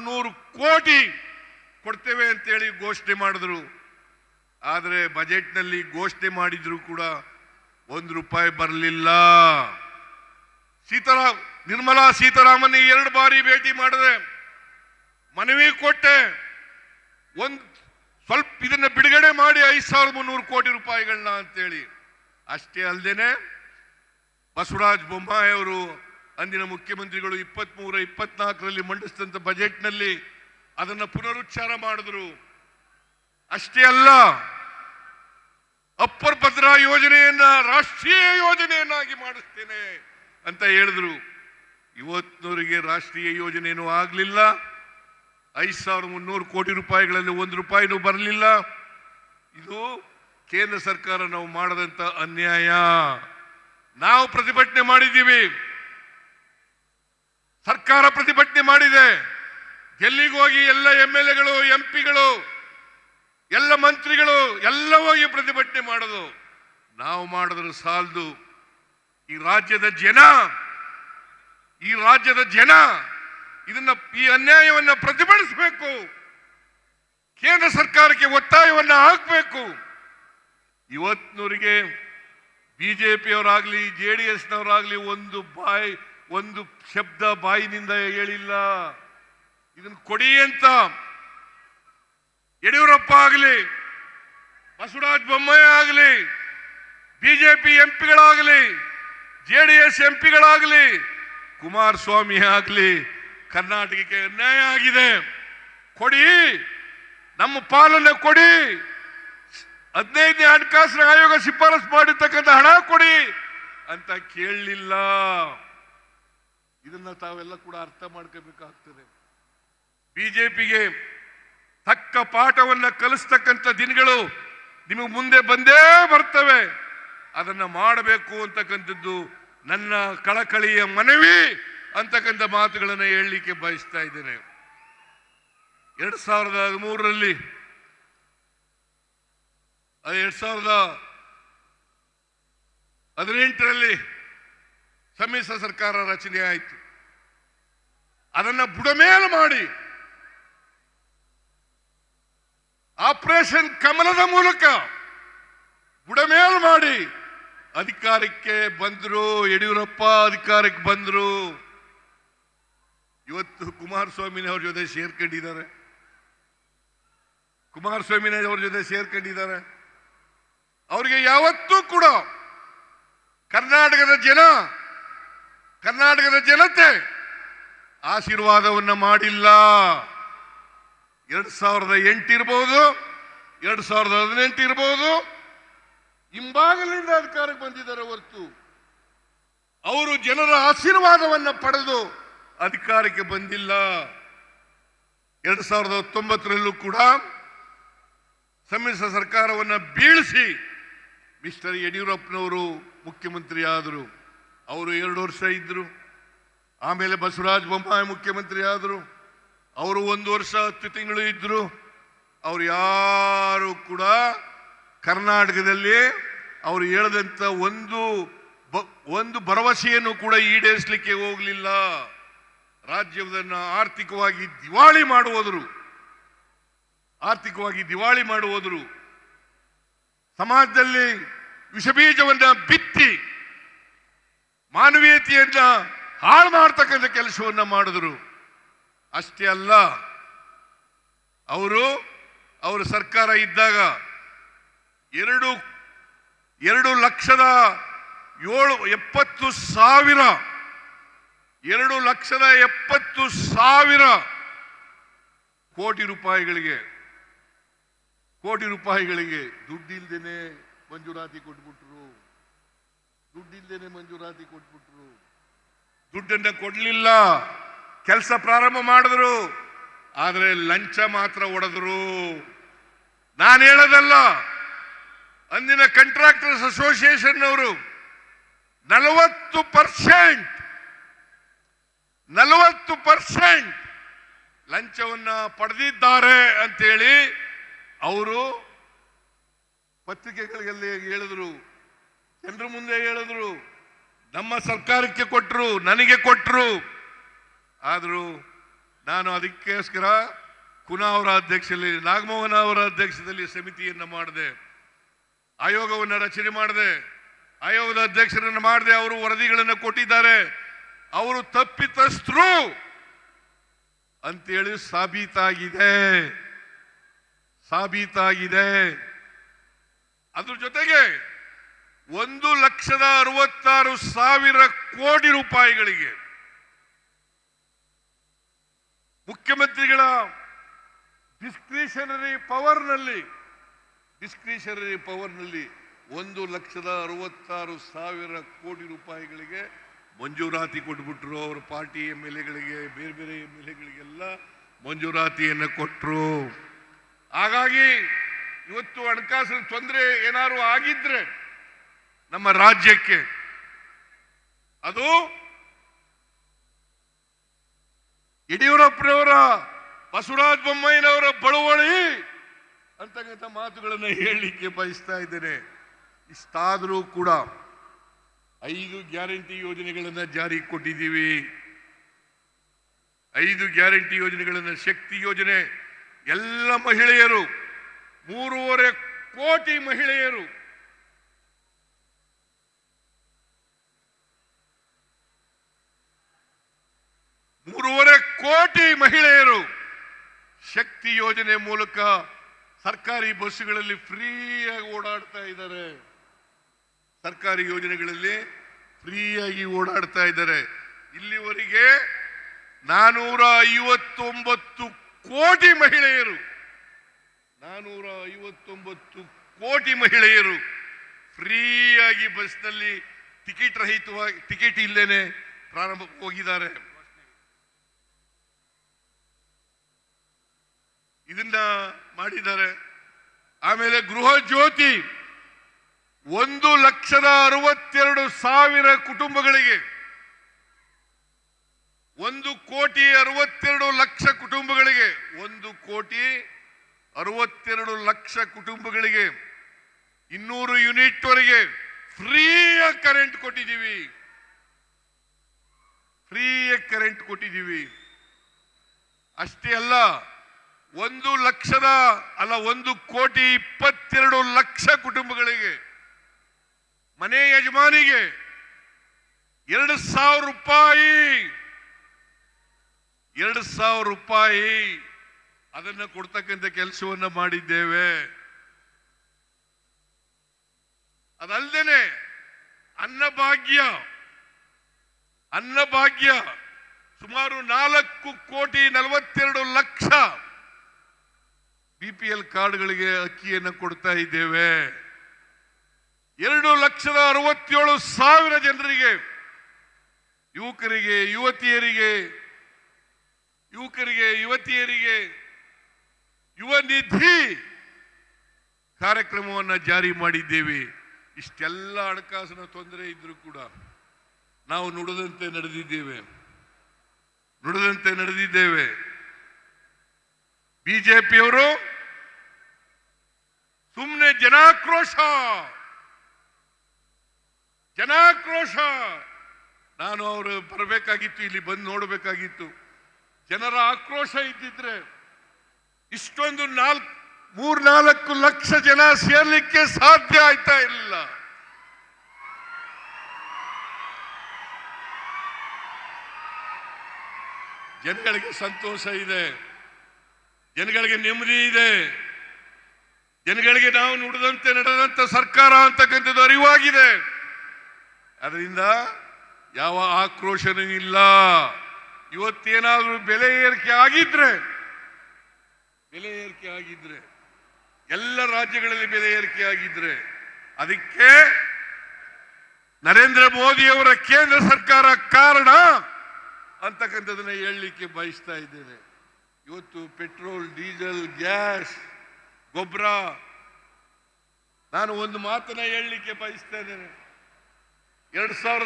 300 ಕೋಟಿ ಕೊಡ್ತೇವೆ ಅಂತೇಳಿ ಘೋಷಣೆ ಮಾಡಿದ್ರು. ಆದರೆ ಬಜೆಟ್ನಲ್ಲಿ ಘೋಷಣೆ ಮಾಡಿದ್ರು ಕೂಡ ₹1 ಬರಲಿಲ್ಲ. ನಿರ್ಮಲಾ ಸೀತಾರಾಮನ್ 2 ಬಾರಿ ಭೇಟಿ ಮಾಡಿದೆ, ಮನವಿ ಕೊಟ್ಟೆ, ಸ್ವಲ್ಪ ಇದನ್ನ ಬಿಡುಗಡೆ ಮಾಡಿ 5300 ಕೋಟಿ ರೂಪಾಯಿಗಳನ್ನ ಅಂತೇಳಿ. ಅಷ್ಟೇ ಅಲ್ಲದೇನೆ ಬಸವರಾಜ ಬೊಮ್ಮಾಯಿ ಅವರು ಅಂದಿನ ಮುಖ್ಯಮಂತ್ರಿಗಳು 23-24ರಲ್ಲಿ ಮಂಡಿಸಿದಂತ ಬಜೆಟ್ನಲ್ಲಿ ಅದನ್ನ ಪುನರುಚ್ಚಾರ ಮಾಡಿದ್ರು. ಅಷ್ಟೇ ಅಲ್ಲ, ಅಪ್ಪರ್ ಭದ್ರಾ ಯೋಜನೆಯನ್ನ ರಾಷ್ಟ್ರೀಯ ಯೋಜನೆಯನ್ನಾಗಿ ಮಾಡಿಸ್ತೇನೆ ಅಂತ ಹೇಳಿದ್ರು. ಇವತ್ತಿನವರಿಗೆ ರಾಷ್ಟ್ರೀಯ ಯೋಜನೆಯೂ ಆಗಲಿಲ್ಲ. 5300 ಕೋಟಿ ರೂಪಾಯಿಗಳಲ್ಲಿ ₹1 ಬರಲಿಲ್ಲ. ಇದು ಕೇಂದ್ರ ಸರ್ಕಾರ ನಾವು ಮಾಡದಂತ ಅನ್ಯಾಯ. ನಾವು ಪ್ರತಿಭಟನೆ ಮಾಡಿದ್ದೀವಿ, ಸರ್ಕಾರ ಪ್ರತಿಭಟನೆ ಮಾಡಿದೆ. ಡೆಲ್ಲಿಗೆ ಹೋಗಿ ಎಲ್ಲ MLAಗಳು, MP ಗಳು, ಎಲ್ಲ ಮಂತ್ರಿಗಳು ಎಲ್ಲ ಹೋಗಿ ಪ್ರತಿಭಟನೆ ಮಾಡೋದು. ನಾವು ಮಾಡಿದ್ರು ಸಾಲದು. ಈ ರಾಜ್ಯದ ಜನ ಈ ಅನ್ಯಾಯವನ್ನ ಪ್ರತಿಭಟಿಸಬೇಕು, ಕೇಂದ್ರ ಸರ್ಕಾರಕ್ಕೆ ಒತ್ತಾಯವನ್ನ ಹಾಕಬೇಕು. ಇವತ್ತಿನವರಿಗೆ ಬಿಜೆಪಿಯವರಾಗ್ಲಿ JDSನವರಾಗ್ಲಿ ಒಂದು ಶಬ್ದ ಬಾಯಿನಿಂದ ಹೇಳಿಲ್ಲ. ಇದನ್ನು ಕೊಡಿ ಅಂತ ಯಡಿಯೂರಪ್ಪ ಆಗಲಿ, ಬಸವರಾಜ ಬೊಮ್ಮಾಯಿ ಆಗಲಿ, ಬಿಜೆಪಿ MPಗಳಾಗಲಿ, JDS MPಗಳಾಗಲಿ, ಕುಮಾರಸ್ವಾಮಿ ಆಗಲಿ, ಕರ್ನಾಟಕಕ್ಕೆ ಅನ್ಯಾಯ ಆಗಿದೆ, ಕೊಡಿ, ನಮ್ಮ ಪಾಲನೆ ಕೊಡಿ, 15ನೇ ಹಣಕಾಸಿನ ಆಯೋಗ ಶಿಫಾರಸು ಮಾಡಿರ್ತಕ್ಕಂಥ ಹಣ ಕೊಡಿ ಅಂತ ಕೇಳಲಿಲ್ಲ. ಇದನ್ನ ತಾವೆಲ್ಲ ಕೂಡ ಅರ್ಥ ಮಾಡ್ಕೋಬೇಕಾಗ್ತದೆ. ಬಿಜೆಪಿಗೆ ತಕ್ಕ ಪಾಠವನ್ನ ಕಲಿಸ್ತಕ್ಕಂಥ ದಿನಗಳು ನಿಮಗೆ ಮುಂದೆ ಬಂದೇ ಬರ್ತವೆ. ಅದನ್ನ ಮಾಡಬೇಕು ಅಂತಕ್ಕಂಥದ್ದು ನನ್ನ ಕಳಕಳಿಯ ಮನವಿ ಅಂತಕ್ಕಂಥ ಮಾತುಗಳನ್ನು ಹೇಳಲಿಕ್ಕೆ ಬಯಸ್ತಾ ಇದ್ದೇನೆ. 2013ರಲ್ಲಿ 2018ರಲ್ಲಿ ಸಮ್ಮಿಶ್ರ ಸರ್ಕಾರ ರಚನೆ ಆಯಿತು. ಅದನ್ನ ಬುಡಮೇಲು ಮಾಡಿ ಆಪರೇಷನ್ ಕಮಲದ ಮೂಲಕ ಬುಡಮೇಲು ಮಾಡಿ ಅಧಿಕಾರಕ್ಕೆ ಬಂದ್ರು. ಯಡಿಯೂರಪ್ಪ ಅಧಿಕಾರಕ್ಕೆ ಬಂದ್ರು. ಇವತ್ತು ಕುಮಾರಸ್ವಾಮಿನವ್ರ ಜೊತೆ ಸೇರ್ಕೊಂಡಿದ್ದಾರೆ. ಅವರಿಗೆ ಯಾವತ್ತೂ ಕೂಡ ಕರ್ನಾಟಕದ ಜನತೆ ಆಶೀರ್ವಾದವನ್ನ ಮಾಡಿಲ್ಲ. 2008 ಇರಬಹುದು, 2018 ಇರಬಹುದು, ಹಿಂಬಾಗಲಿಂದ ಅಧಿಕಾರಕ್ಕೆ ಬಂದಿದ್ದಾರೆ ಹೊರತು ಅವರು ಜನರ ಆಶೀರ್ವಾದವನ್ನ ಪಡೆದು ಅಧಿಕಾರಕ್ಕೆ ಬಂದಿಲ್ಲ. 2019ರಲ್ಲೂ ಕೂಡ ಸಮ್ಮಿಶ್ರ ಸರ್ಕಾರವನ್ನ ಬೀಳಿಸಿ ಮಿಸ್ಟರ್ ಯಡಿಯೂರಪ್ಪನವರು ಮುಖ್ಯಮಂತ್ರಿ ಆದರು. ಅವರು 2 ವರ್ಷ ಇದ್ರು. ಆಮೇಲೆ ಬಸವರಾಜ ಬೊಮ್ಮಾಯಿ ಮುಖ್ಯಮಂತ್ರಿ ಆದರು. ಅವರು 1 ವರ್ಷ 10 ತಿಂಗಳು ಇದ್ರು. ಅವ್ರು ಯಾರು ಕೂಡ ಕರ್ನಾಟಕದಲ್ಲಿ ಅವರು ಹೇಳದಂತ ಒಂದು ಭರವಸೆಯನ್ನು ಕೂಡ ಈಡೇರಿಸಲಿಕ್ಕೆ ಹೋಗಲಿಲ್ಲ. ರಾಜ್ಯವನ್ನ ಆರ್ಥಿಕವಾಗಿ ದಿವಾಳಿ ಮಾಡುವುದರು. ಸಮಾಜದಲ್ಲಿ ವಿಷಬೀಜವನ್ನ ಬಿತ್ತಿ ಮಾನವೀಯತೆಯನ್ನ ಹಾಳು ಮಾಡತಕ್ಕಂಥ ಕೆಲಸವನ್ನ ಮಾಡಿದ್ರು. ಅಷ್ಟೇ ಅಲ್ಲ, ಅವರ ಸರ್ಕಾರ ಇದ್ದಾಗ 2,70,000 ಕೋಟಿ ರೂಪಾಯಿಗಳಿಗೆ ದುಡ್ಡಿಲ್ದೇನೆ ಮಂಜೂರಾತಿ ಕೊಟ್ಬಿಟ್ರು. ದುಡ್ಡನ್ನ ಕೊಡ್ಲಿಲ್ಲ. ಕೆಲಸ ಪ್ರಾರಂಭ ಮಾಡಿದ್ರು, ಆದರೆ ಲಂಚ ಮಾತ್ರ ಹೊಡೆದ್ರು. ನಾನು ಹೇಳೋದಲ್ಲ, ಅಂದಿನ ಕಾಂಟ್ರಾಕ್ಟರ್ಸ್ ಅಸೋಸಿಯೇಷನ್ ಅವರು 40% ಲಂಚವನ್ನ ಪಡೆದಿದ್ದಾರೆ ಅಂತೇಳಿ ಅವರು ಪತ್ರಿಕೆಗಳಲ್ಲಿ ಹೇಳಿದ್ರು, ಜನರ ಮುಂದೆ ಹೇಳಿದ್ರು. ನಮ್ಮ ಸರ್ಕಾರಕ್ಕೆ ಕೊಟ್ಟರು, ನನಗೆ ಕೊಟ್ಟರು. ಆದರೂ ನಾನು ಅದಕ್ಕೋಸ್ಕರ ಕುನಾ ಅವರ ಅಧ್ಯಕ್ಷದಲ್ಲಿ, ನಾಗಮೋಹನ್ ಅವರ ಅಧ್ಯಕ್ಷದಲ್ಲಿ ಸಮಿತಿಯನ್ನು ಮಾಡಿದೆ, ಆಯೋಗವನ್ನು ರಚನೆ ಮಾಡಿದೆ, ಆಯೋಗದ ಅಧ್ಯಕ್ಷರನ್ನು ಮಾಡಿದೆ. ಅವರು ವರದಿಗಳನ್ನು ಕೊಟ್ಟಿದ್ದಾರೆ. ಅವರು ತಪ್ಪಿತಸ್ಥರು ಅಂತೇಳಿ ಸಾಬೀತಾಗಿದೆ. ಅದ್ರ ಜೊತೆಗೆ 1,66,000 ಕೋಟಿ ರೂಪಾಯಿಗಳಿಗೆ ಮುಖ್ಯಮಂತ್ರಿಗಳ ಡಿಸ್ಕ್ರಿಷನರಿ ಪವರ್ನಲ್ಲಿ 1,66,000 ಕೋಟಿ ರೂಪಾಯಿಗಳಿಗೆ ಮಂಜೂರಾತಿ ಕೊಟ್ಬಿಟ್ರು. ಅವರ ಪಾರ್ಟಿ MLA-ಗಳಿಗೆ, ಬೇರೆ ಬೇರೆ MLA-ಗಳಿಗೆಲ್ಲ ಮಂಜೂರಾತಿಯನ್ನು ಕೊಟ್ಟರು. ಹಾಗಾಗಿ ಇವತ್ತು ಹಣಕಾಸಿನ ತೊಂದರೆ ಏನಾದ್ರು ಆಗಿದ್ರೆ ನಮ್ಮ ರಾಜ್ಯಕ್ಕೆ, ಅದು ಯಡಿಯೂರಪ್ಪನವರ, ಬಸವರಾಜ ಬೊಮ್ಮಾಯಿನವರ ಬಳುವಳಿ ಅಂತಕ್ಕಂಥ ಮಾತುಗಳನ್ನು ಹೇಳಲಿಕ್ಕೆ ಬಯಸ್ತಾ ಇದ್ದೇನೆ. ಇಷ್ಟಾದರೂ ಕೂಡ 5 ಗ್ಯಾರಂಟಿ ಯೋಜನೆಗಳನ್ನು ಜಾರಿಗೆ ಕೊಟ್ಟಿದ್ದೀವಿ. 5 ಗ್ಯಾರಂಟಿ ಯೋಜನೆಗಳನ್ನು, ಶಕ್ತಿ ಯೋಜನೆ, ಎಲ್ಲ ಮಹಿಳೆಯರು 3.5 ಕೋಟಿ ಮಹಿಳೆಯರು, ಶಕ್ತಿ ಯೋಜನೆ ಮೂಲಕ ಸರ್ಕಾರಿ ಬಸ್ಸುಗಳಲ್ಲಿ ಫ್ರೀಯಾಗಿ ಓಡಾಡ್ತಾ ಇದ್ದಾರೆ. ಸರ್ಕಾರಿ ಯೋಜನೆಗಳಲ್ಲಿ ಫ್ರೀಯಾಗಿ ಓಡಾಡ್ತಾ ಇದ್ದಾರೆ. ಇಲ್ಲಿವರೆಗೆ 459 ಕೋಟಿ ಮಹಿಳೆಯರು ಫ್ರೀಯಾಗಿ ಬಸ್ನಲ್ಲಿ ಟಿಕೆಟ್ ಇಲ್ಲೇನೆ ಪ್ರಾರಂಭ ಹೋಗಿದ್ದಾರೆ. ಇದನ್ನ ಮಾಡಿದ್ದಾರೆ. ಆಮೇಲೆ ಗೃಹ ಜ್ಯೋತಿ 1,62,000 ಕುಟುಂಬಗಳಿಗೆ, 1,62,00,000 ಕುಟುಂಬಗಳಿಗೆ, 1,62,00,000 ಕುಟುಂಬಗಳಿಗೆ 200 ಯೂನಿಟ್ ವರೆಗೆ ಫ್ರೀಯಾಗಿ ಕರೆಂಟ್ ಕೊಟ್ಟಿದ್ದೀವಿ. ಅಷ್ಟೇ ಅಲ್ಲ, 1,22,00,000 ಕುಟುಂಬಗಳಿಗೆ, ಮನೆ ಯಜಮಾನಿಗೆ 2,000 ರೂಪಾಯಿ ಅದನ್ನ ಕೊಡ್ತಕ್ಕಂಥ ಕೆಲಸವನ್ನ ಮಾಡಿದ್ದೇವೆ. ಅದಲ್ಲದೆ ಅನ್ನಭಾಗ್ಯ ಸುಮಾರು 4,42,00,000 BPL ಕಾರ್ಡ್ಗಳಿಗೆ ಅಕ್ಕಿಯನ್ನು ಕೊಡ್ತಾ ಇದ್ದೇವೆ. 2,67,000 ಜನರಿಗೆ, ಯುವಕರಿಗೆ ಯುವತಿಯರಿಗೆ ಯುವ ನಿಧಿ ಕಾರ್ಯಕ್ರಮವನ್ನು ಜಾರಿ ಮಾಡಿದ್ದೇವೆ. ಇಷ್ಟೆಲ್ಲ ಹಣಕಾಸಿನ ತೊಂದರೆ ಇದ್ರೂ ಕೂಡ ನಾವು ನುಡಿದಂತೆ ನಡೆದಿದ್ದೇವೆ. ಬಿಜೆಪಿಯವರು ಸುಮ್ಮನೆ ಜನಾಕ್ರೋಶ, ನಾನು ಅವರು ಬರಬೇಕಾಗಿತ್ತು, ಇಲ್ಲಿ ಬಂದು ನೋಡಬೇಕಾಗಿತ್ತು. ಜನರ ಆಕ್ರೋಶ ಇದ್ದಿದ್ರೆ ಇಷ್ಟೊಂದು 3-4 ಲಕ್ಷ ಜನ ಸೇರ್ಲಿಕ್ಕೆ ಸಾಧ್ಯ ಆಯ್ತಾ ಇಲ್ಲ. ಜನಗಳಿಗೆ ಸಂತೋಷ ಇದೆ, ಜನಗಳಿಗೆ ನೆಮ್ಮದಿ ಇದೆ, ಜನಗಳಿಗೆ ನಾವು ನುಡಿದಂತೆ ನಡೆದಂತ ಸರ್ಕಾರ ಅಂತಕ್ಕಂಥದ್ದು ಅರಿವಾಗಿದೆ. ಅದರಿಂದ ಯಾವ ಆಕ್ರೋಶನೂ ಇಲ್ಲ. ಇವತ್ತೇನಾದ್ರೂ ಬೆಲೆ ಏರಿಕೆ ಆಗಿದ್ರೆ, ಎಲ್ಲ ರಾಜ್ಯಗಳಲ್ಲಿ ಬೆಲೆ ಏರಿಕೆ ಆಗಿದ್ರೆ ಅದಕ್ಕೆ ನರೇಂದ್ರ ಮೋದಿ ಅವರ ಕೇಂದ್ರ ಸರ್ಕಾರ ಕಾರಣ ಅಂತಕ್ಕಂಥದನ್ನ ಹೇಳಲಿಕ್ಕೆ ಬಯಸ್ತಾ ಇದ್ದೇನೆ. ಇವತ್ತು ಪೆಟ್ರೋಲ್, ಡೀಸೆಲ್, ಗ್ಯಾಸ್, ಗೊಬ್ಬರ, ನಾನು ಒಂದು ಮಾತನ್ನ ಹೇಳಲಿಕ್ಕೆ ಬಯಸ್ತಾ ಇದ್ದೇನೆ. 2000